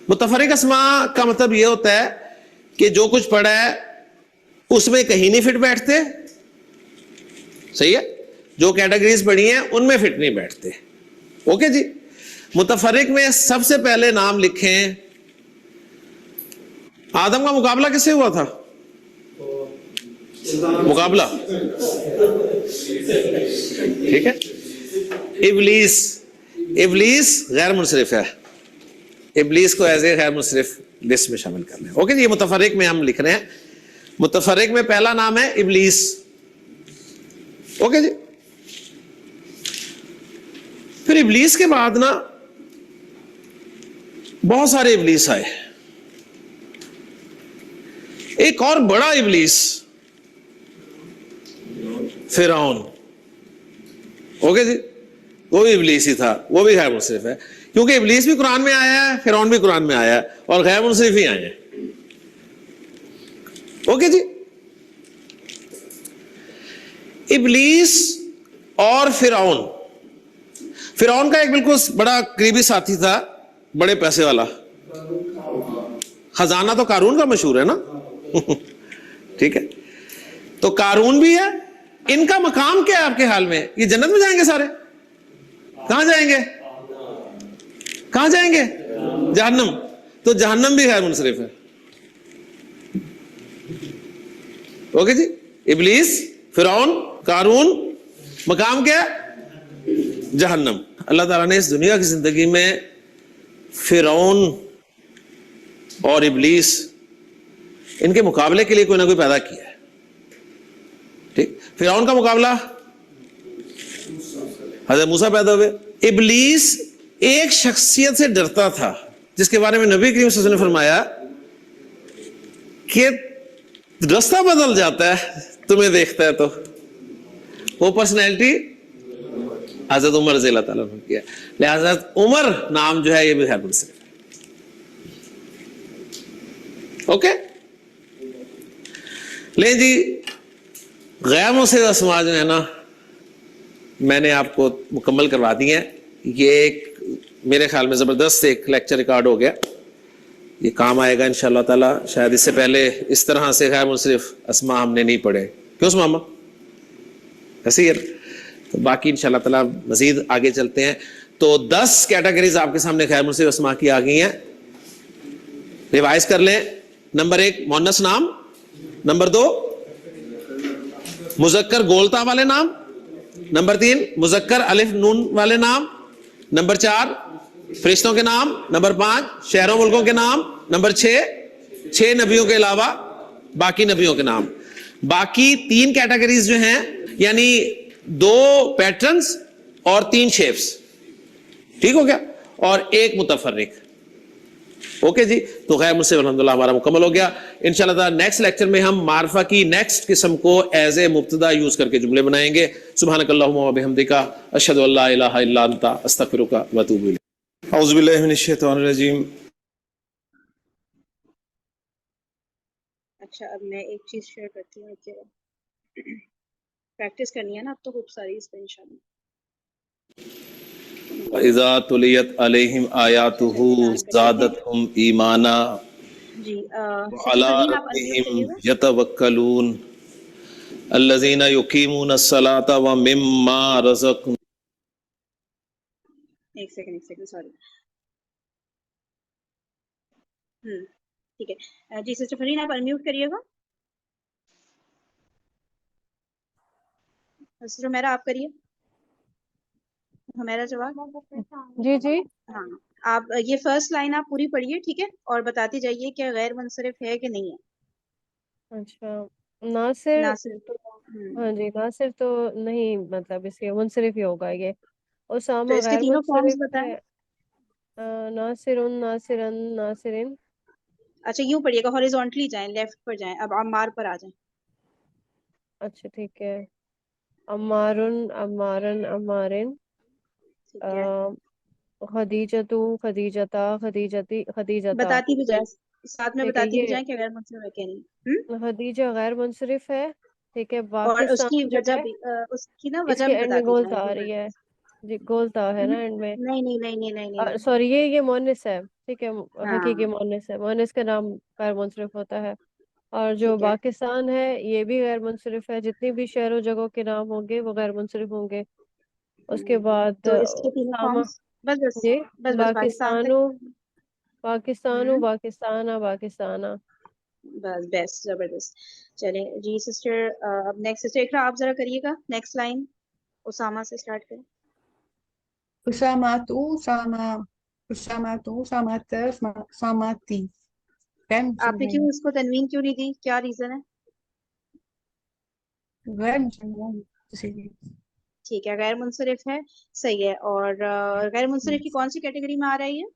متفرق اسما کا مطلب یہ ہوتا ہے کہ جو کچھ پڑھا ہے اس میں کہیں نہیں فٹ بیٹھتے. صحیح ہے, جو کیٹیگریز پڑھی ہیں ان میں فٹ نہیں بیٹھتے. اوکے جی. متفرق میں سب سے پہلے نام لکھیں, آدم کا مقابلہ کس سے ہوا تھا؟ مقابلہ, ٹھیک ہے. ابلیس, ابلیس غیر منصرف ہے, ابلیس کو ایز اے غیر منصرف لسٹ میں شامل کر لیں. اوکے جی. یہ متفرق میں ہم لکھ رہے ہیں. متفرق میں پہلا نام ہے ابلیس. اوکے جی. پھر ابلیس کے بعد نا بہت سارے ابلیس آئے. ایک اور بڑا ابلیس फिरौन, ओके जी, वो भी इबलीस ही था, वो भी गैर मुनसरिफ है, क्योंकि इबलीस भी कुरान में आया है, फिरौन भी कुरान में आया है, और गैर मुनसरिफ ही आए हैं। ओके जी, इबलीस और फिरौन, फिरौन का एक बिल्कुल बड़ा करीबी साथी था, बड़े पैसे वाला, खजाना तो कारून का मशहूर है ना ठीक है, तो कारून भी है। इनका मकाम क्या है आपके हाल में? ये जन्नत में जाएंगे सारे? कहां जाएंगे? कहां जाएंगे? जहन्नम। तो जहन्नम भी गैर मुनसरिफ है। ओके जी, इबलीस, फिरौन, कारून, मकाम क्या है? जहन्नम। अल्लाह ताला ने इस दुनिया की जिंदगी में फिरौन और इबलीस, इनके मुकाबले के लिए कोई ना कोई पैदा किया है। ठीक, फिरौन का मुकाबला हज़रत मूसा पैदा हुए। इबलीस एक शख्सियत से डरता था जिसके बारे में नबी करीम सल्लल्लाहु अलैहि वसल्लम ने फरमाया कि रास्ता बदल जाता है तुम्हें देखता है तो। वो पर्सनैलिटी हज़रत उमर रज़ी अल्लाह ताला ने किया, लिहाजा उमर नाम जो है ये भी है मुनसरिफ। ओके, ले जी, गैर मुनसरिफ अस्मा जो है ना, मैंने आपको मुकम्मल करवा दी है। ये एक मेरे ख्याल में ज़बरदस्त एक लेक्चर रिकॉर्ड हो गया, ये काम आएगा इंशाअल्लाह ताला। शायद इससे पहले इस तरह से गैर मुनसरिफ अस्मा हमने नहीं पढ़े, क्यों मामा? ऐसे ही है। तो बाकी इंशाअल्लाह ताला मजीद आगे चलते हैं। तो 10 कैटेगरीज आपके सामने गैर मुनसरिफ अस्मा की आ गई हैं, रिवाइज कर लें। नंबर 1 मुअन्नस नाम, नंबर 2 मुज़क्कर गोलता वाले नाम, नंबर 3 मुज़क्कर अलिफ नून वाले नाम, नंबर 4 फरिश्तों के नाम, नंबर 5 शहरों मुल्कों के नाम, नंबर 6 नबियों के अलावा बाकी नबियों के नाम। बाकी 3 कैटेगरीज जो हैं, यानी 2 पैटर्न्स और 3 शेप्स, ठीक हो गया, और 1 मुतफर्रिक। ओके जी, तो गैर मुनसरिफ अल्हम्दुलिल्लाह हमारा मुकम्मल हो गया। इंशाअल्लाह नेक्स्ट लेक्चर में हम मारिफा की नेक्स्ट किस्म को एज ए मुब्तदा यूज करके जुमले बनाएंगे। सुब्हानकल्लाहुम्मा व बिहम्दिका अशहदु अल्ला इलाहा इल्ला अंता अस्तगफिरुका व अतूबु इलैक। औज़ु बिल्लाहि मिनश शैतानिर रजीम। अच्छा, अब मैं एक चीज शेयर करती हूँ कि प्रैक्टिस करनी है ना अब तो खूब सारी इस पे इंशाल्लाह। इज़ा तुलियत अलैहिम आयातुहु ज़ादतहुम ईमाना जी, अला रब्बिहिम यतवक्कलून अल्लज़ीना युकीमूनस सलाता व मिम्मा रज़क़नाहुम। एक सेकंड सॉरी। ठीक है जी, सिस्टर फरीन आप अनम्यूट करिएगा। सिस्टर मेरा आप करिए हमारा जवाब। जी जी, हाँ, आप ये फर्स्ट लाइन आप पूरी पढ़िए, ठीक है, और बताते जाइए क्या गैर मुनसरिफ है कि नहीं है। अच्छा, नासिर नासिर। तो, हाँ जी, नासिर तो नहीं, मतलब इसके मुनसरिफ ही होगा ये। तो उसामा इसके गैर तीनों फॉर्म्स मुनसरिफ बताएं। है। नासिरुन, नासिरन, नासिरिन। अच्छा, यूं पढ़िएगा, हॉरिजॉन्टली जाएं, लेफ्ट पर जाएं, अब अम्मार पर आ जाएं। अच्छा ठीक है, अम्मारुन, अम्मारन, अम्मारिन। ठीक है, खदीजतु, खदीजता, खदीजती, खदीजता। बताती भी जाए, साथ में ठीक है, बताती भी ये जाए कि गैर मुनसरिफ है कि नहीं। खदीजा गैर मुनसरिफ है। ठीक है, और उसकी पाकिस्तान जो वजह है, भी उसकी ना वजह इसके भी एंड में बताती गोलता आ जाए। रही है जी, गोलता है ना एंड में। नहीं नहीं नहीं नहीं नहीं नहीं नहीं। सॉरी, ये मोनिस है। ठीक है, हकीकी हाँ मोनिस है, मोनिस का नाम गैर मुनसरिफ होता है। और जो ठीक है, पाकिस्तान है ये भी गैर मुनसरिफ है, जितनी भी शहरों जगहों के नाम होंगे वो गैर मुनसरिफ होंगे। उसके बाद तो इसके तीनों सामा फॉर्म्स बस बस जी, बस पाकिस्तान तक। पाकिस्तानो, पाकिस्तानो, हम्म, पाकिस्ताना, पाकिस्ताना। बस बेस्ट, जबरदस्त। चले जी सिस्टर, अब नेक्स्ट सिस्टर इकरा आप जरा करिएगा नेक्स्ट लाइन, उसामा से स्टार्ट करें। उसामातु, सामा, उसामातु, सामात, सामाती। गैर मुनसरिफ आपने है, क्यों इसको तनवीन क्यों नहीं दी, क्या रीजन है? गैर मुनसरिफ है, इसीलिए। ठीक है, गैर मुनसरिफ है, सही है। और गैर मुनसरिफ की कौन सी कैटेगरी में आ रही है?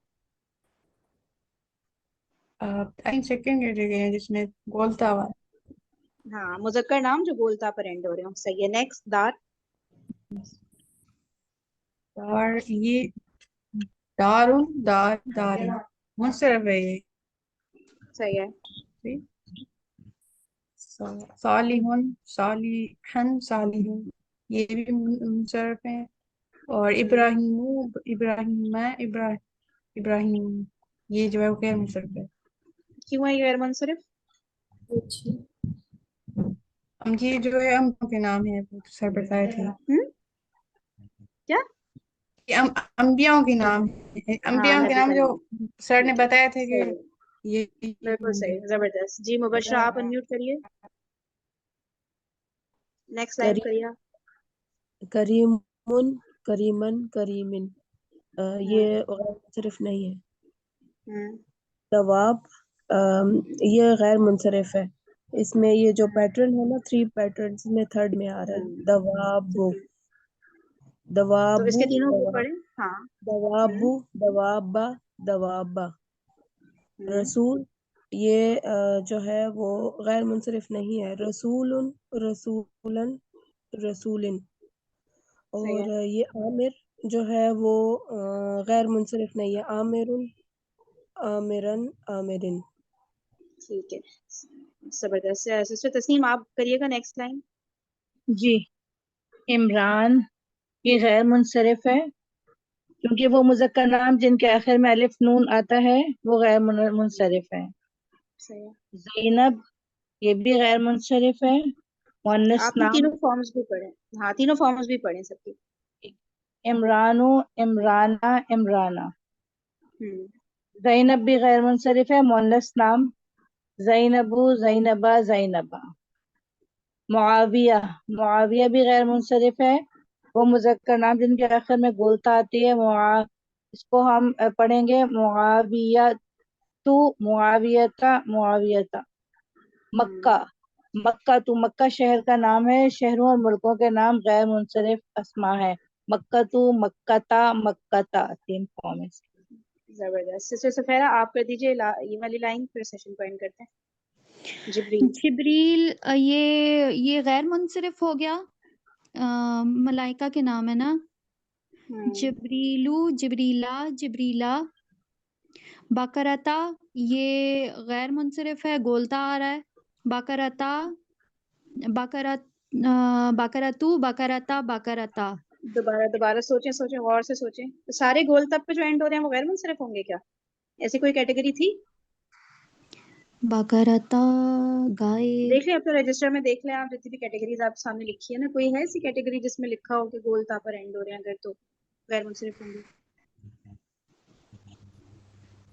आई सेकंड कैटेगरी है जिसमें बोलता हुआ हाँ मुजक्कर नाम जो गोलता पर एंड हो रहे हो, सही है। नेक्स्ट दार, दार, ये दारुन, दारिन मुंसरफ है ये। सही है। ठीक। सालिहुन, सालिहन, सालिहुन, ये भी मुंसरफ है। और इब्राहिमू, इब्राहिमा, इब्राहिम, ये जो है वो गैर मुंसरफ है। क्यों है ये गैर मुंसरिफ? हम ये जो है अम्बियों के नाम है, वो तो सर बताए थे। क्या? ये अम्बियों के नाम है, हाँ अम्बियों के नबी नाम का जो नाम। सर ने बताया थे कि सही, ये बिल्कुल सही, जबरदस्त जी। मुबशरा आप अनम्यूट करिए, नेक्स्ट लाइन करिए आप। करीमुन, करीमन, करीमिन, ये गैर मुंसरिफ नहीं है। हम्म, दवाब, ये गैर मुंसरिफ है। इसमें ये जो पैटर्न है ना, 3 पैटर्न में थर्ड में आ रहा है। दवाबु, तो इसके दवाबु, तीनों को पढ़े। हाँ। दवाबु, दवाबा, दवाबा। रसूल, ये जो है वो गैर मुंसरिफ नहीं है। रसूलुन, रसूलन, रसूलिन। सही है। और ये आमिर जो है वो गैर मुंसरिफ नहीं है। आमिरुन, आमिरन, आमिरिन। ठीक है, जबरदस्त। सिस्टर तस्नीम आप करिएगा नेक्स्ट लाइन। जी, इमरान, ये गैर मुंसरिफ है क्योंकि वो मुज़क्कर नाम जिनके आखिर में अलिफ नून आता है वो गैर मुंसरिफ है। सही है। ज़ैनब, ये भी गैर मुंसरिफ है। मुअन्नस आपने नाम। तीनों फॉर्म्स भी पढ़े। हाँ तीनों फॉर्म्स भी पढ़े सबके। इमरानो, इमराना, इमराना। हम्म, ज़ैनब भी गैर मुंसरिफ है, मुअन्नस नाम। ज़ैनबू, ज़ैनबा, ज़ैनबा। मुआविया, मुआविया भी गैर मुंसरिफ है, वो मुज़क्कर नाम जिनके आखिर में गोलता आती है। इसको हम पढ़ेंगे मुआविया तू, मुआवियता, मुआवियता। मक्का, मक्का तू, मक्का शहर का नाम है। शहरों और मुल्कों के नाम गैर मुंसरिफ अस्मा है। मक्का तू, मक्कता, मक्कता, 3 फॉर्म है। जबरदस्त। सिस्टर सफेरा आप कर दीजिए ये वाली लाइन, फिर सेशन को एंड करते हैं। जिब्रील, जिब्रील, ये गैर मुंसरिफ हो गया। मलाइका के नाम है ना। जिब्रीलू, जिब्रीला, जिब्रीला। बकरता, ये गैर मुंसरिफ है, गोलता आ रहा है। बकरता, बकरत, बकरतू, बकरता, बकरता। दोबारा सोचें, सोचें गौर से सोचें। तो सारे गोल तब पे जो एंड हो रहे हैं वो गैर मुंसरिफ होंगे क्या? ऐसी कोई कैटेगरी थी? बकरता, गाय। देख लें, अब तो रजिस्टर में देख लें आप, जितनी भी कैटेगरीज आप सामने लिखी है ना, कोई है ऐसी कैटेगरी जिसमें लिखा हो कि गोल ता पर एंड हो रहे हैं, अगर तो गैर मुंसरिफ होंगे।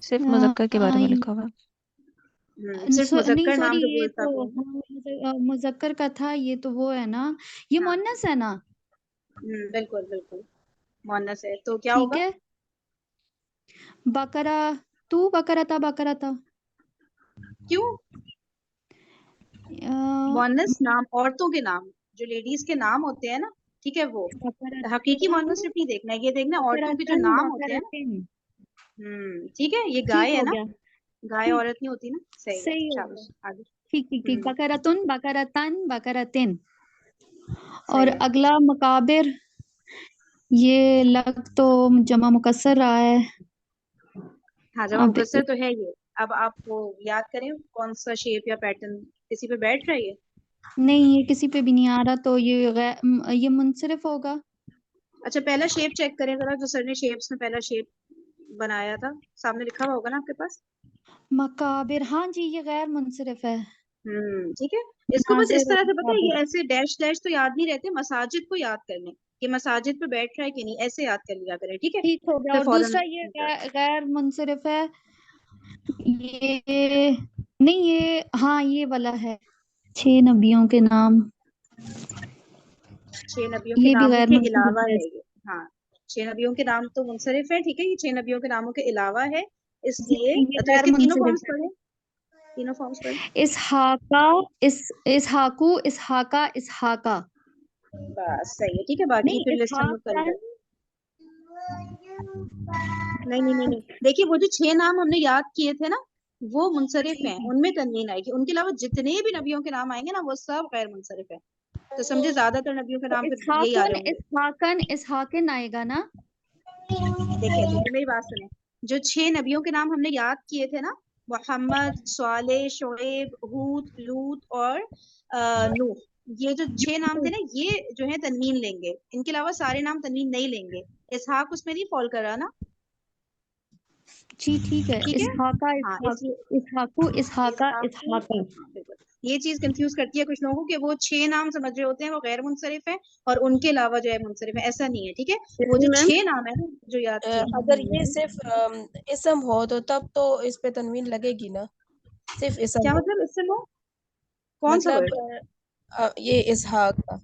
सिर्फ मुज़क्कर के बारे में लिखा हुआ है। सिर्फ नहीं मुजक्कर नाम सॉरी, जो ये गोल ता तो पे है। हाँ, मुजक्कर का था, ये तो वो है ना, ये मुअन्नस है ना। बिल्कुल बिल्कुल मुअन्नस है, तो क्या ठीक होगा? है। बकरा तू, बकरता, बकरता। क्यों? मुअन्नस नाम औरतों के नाम, जो लेडीज के नाम होते हैं ना, ठीक है, वो हकीकी मुअन्नस सिर्फ नहीं देखना है, ये देखना है औरतों के जो बकरतन, नाम होते हैं ना। बकरतिन। ठीक है, ये गाय ठीक है हो ना, गया, गाय औरत नहीं होती ना। सही है, सही हो चलो गया। आगे। ठीक ठीक ठीक। बकरतुन, बकरतन, बकरतिन। सही और है। अगला मकाबिर, ये लग तो जमा मुकस्सर रहा है। हाँ जमा अब मुकस्सर तो है ये। अब आप वो याद करें कौन सा शेप या पैटर्न किसी पे बैठ रहा है ये। नहीं, ये किसी पे भी नहीं आ रहा, तो ये मुंसरिफ होगा। अच्छा पहला शेप चेक करें जरा, जो सर ने शेप्स में पहला शेप बनाया था, सामने लिखा हुआ होगा ना आपके पास। मकाबिर, हाँ जी, ये गैर मुंसरिफ है। ठीक है। इसको बस इस नाज़िर और तरह से पता है, ये मकाबिर। ऐसे डैश डैश तो याद नहीं रहते, मसाजिद को याद करने कि मसाजिद पे बैठ रहा है कि नहीं, ऐसे याद कर लिया करें, ठीक है। ठीक हो गया। फिर और फौरन दूसरा ये गैर मुंसरिफ है, ये नहीं, ये हाँ ये वाला है, 6 नबियों के नाम, 6 नबियों के ये भी नामों गैर के मुंसरिफ अलावा है। है ये। हाँ 6 नबियों के नाम तो मुनसरिफ है, ठीक है, ये 6 नबियों के नामों के अलावा है, इसलिए ये तो गैर इसके तीनों मुंसरिफ फॉर्म्स है। पढ़े, तीनों फॉर्म्स पढ़े। इसहाका, इसहाकू, इसहाका, इसहाका। बस सही है, ठीक है, बाकी नहीं, फिर लिस्ट हम लोग कल इसहाकन। कर। नहीं नहीं नहीं नहीं, देखिए वो जो 6 नाम हमने याद किए थे ना, وہ मुनसरिफ हैं, उनमें तनवीन आएगी। उनके अलावा जितने भी नबियों के नाम आएंगे ना वो सब गैर मुनसरिफ है। तो समझे ज्यादातर नबियों के नाम फिर यही आ रहे होंगे। इसहाकन आएगा ना? देखिए देखिए मेरी बात सुने, जो 6 नबियों के नाम हमने याद किए थे ना, मोहम्मद, सालेह, शुएब, हूद, लूत और नूह, ये जो 6 नाम थे ना, ये जो है तनवीन लेंगे। इनके अलावा सारे नाम तनवीन नहीं लेंगे। इसहाक उसमें नहीं फॉल कर रहा ना? जी ठीक है। ठीक है, इसहाका हाँ इसलिए इसहाकू इसहाका इसहाक इसहाका। हाँ, बिल्कुल। ये चीज कंफ्यूज करती है कुछ लोगों को कि वो 6 नाम समझ रहे होते हैं वो गैर मुनसरिफ है और उनके अलावा जो है मुनसरिफ है। ऐसा नहीं है, ठीक है। वो जो मैम 6 नाम है ना जो याद किए। अगर ये सिर्फ इसम हो तो तब तो इस पे तनवीन लगेगी ना, सिर्फ इसम क्या हो। मतलब इससे वो कौन सा मतलब वर्ड? ये इसहाक का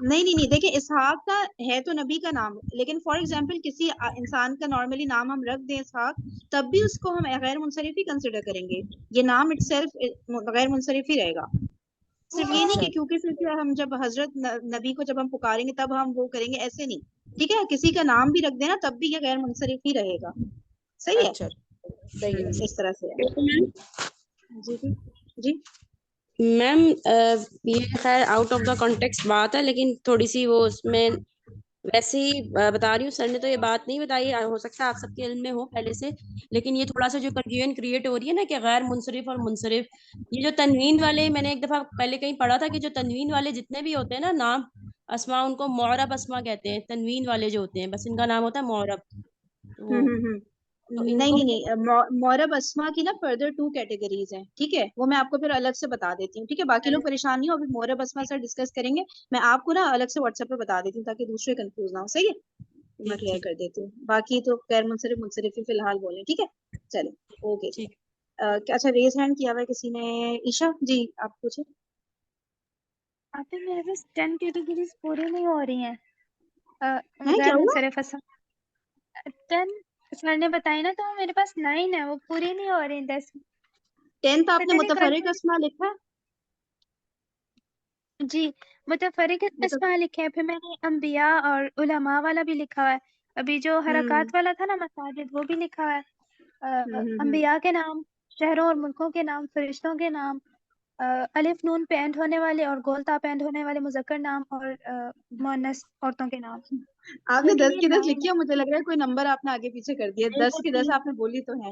नहीं नहीं नहीं, देखिए इसहाक का है तो नबी का नाम, लेकिन फॉर एग्जांपल किसी इंसान का नॉर्मली नाम हम रख दें इसहाक, तब भी उसको हम गैर मुनसरिफ ही कंसिडर करेंगे। ये नाम इटसेल्फ गैर मुनसरिफ ही रहेगा। सिर्फ ये नहीं कि क्योंकि फिर से हम जब हजरत नबी को जब हम पुकारेंगे तब हम वो करेंगे, ऐसे नहीं। ठीक है, किसी का नाम भी रख देना तब भी ये गैर मुनसरिफ ही रहेगा। सही है। अच्छा सही है। इस तरह से है। जी जी जी। मैम ये खैर आउट ऑफ द कॉन्टेक्स्ट बात है, लेकिन थोड़ी सी वो उसमें वैसे ही बता रही हूँ। सर ने तो ये बात नहीं बताई, हो सकता है आप सबके इल्म में हो पहले से, लेकिन ये थोड़ा सा जो कंफ्यूजन क्रिएट हो रही है ना कि गैर मुनसरिफ और मुनसरिफ, ये जो तनवीन वाले, मैंने एक दफा पहले कहीं पढ़ा था कि जो तनवीन वाले जितने भी होते हैं ना नाम अस्मा, उनको मुअरब अस्मा कहते हैं। तनवीन वाले जो होते हैं बस इनका नाम होता है मुअरब। तो नहीं इनको नहीं नहीं, मोरब अस्मा की ना फर्दर 2 कैटेगरीज हैं, ठीक है। वो मैं आपको फिर अलग से बता देती हूँ, ठीक है। बाकी लोग परेशान नहीं हो, अभी मोरब अस्मा से डिस्कस करेंगे। मैं आपको ना अलग से व्हाट्सएप पे बता देती हूँ ताकि दूसरे कंफ्यूज ना हो। सही है, मैं क्लियर कर देती हूँ। बाकी तो गैर मुनसरिफ मुनसरिफ ही फिलहाल बोलें, ठीक है। चलो ओके जी। अच्छा रेज हैंड किया हुआ है किसी ने। ईशा जी आप पूछे। आप मेरे पास 10 कैटेगरीज पूरी नहीं हो रही हैं। हैं गैर क्या हुआ? मुनसरिफ 10 सर ने बताई ना, तो मेरे पास 9 है, वो पूरी नहीं हो रही 10। 10th आपने पता नहीं मुतफर्रिक अस्मा लिखा है? जी मुतफरिक अस्मा लिखे हैं, फिर मैंने अंबिया और उलमा वाला भी लिखा हुआ है। अभी जो हरकत वाला था ना मसाजिद, वो भी लिखा हुआ है। अंबिया के नाम, शहरों और मुल्कों के नाम, फरिश्तों के नाम, अलिफ नून पे एंड होने वाले और गोलता पे एंड होने वाले मुज़क्कर नाम और मुअन्नस औरतों के नाम। आपने लेकिन 10 ये की 10 9 लिखी है, मुझे लग रहा है कोई नंबर आपने आगे पीछे कर दिया। 10 की 10 आपने बोली तो है।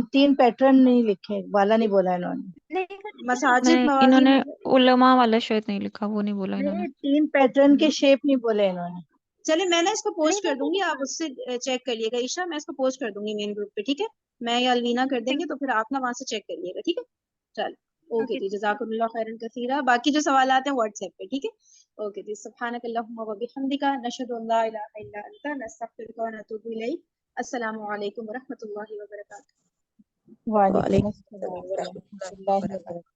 3 पैटर्न नहीं लिखे, वाला नहीं बोला इन्होंने। नहीं मसाजिद नहीं, मवाज़िन इन्होंने उलमा वाला शायद नहीं लिखा, वो नहीं बोला इन्होंने। 3 पैटर्न के शेप नहीं बोले इन्होंने। चले मैं ना इसको पोस्ट कर दूंगी, आप उससे चेक कर लिएगा। ईशा मैं इसको पोस्ट कर दूंगी मेन ग्रुप पे, ठीक है। मैं या अलवीना कर देंगे तो फिर आप ना वहां से चेक कर लिएगा, ठीक है। चलो ओके जी, जज़ाकुमुल्लाह खैरन कसीरा। बाकी जो सवालात हैं व्हाट्सएप पे, ठीक है। ओके जी, सुब्हानकल्लाहुम्मा व बिहम्दिका नशहदु अल्ला इलाहा इल्ला अंता नस्तगफिरुका व नतूबु इलैक। अस्सलामु अलैकुम व रहमतुल्लाहि व बरकातुहू। वालेकुम अस्सलाम व रहमतुल्लाहि व बरकातहू।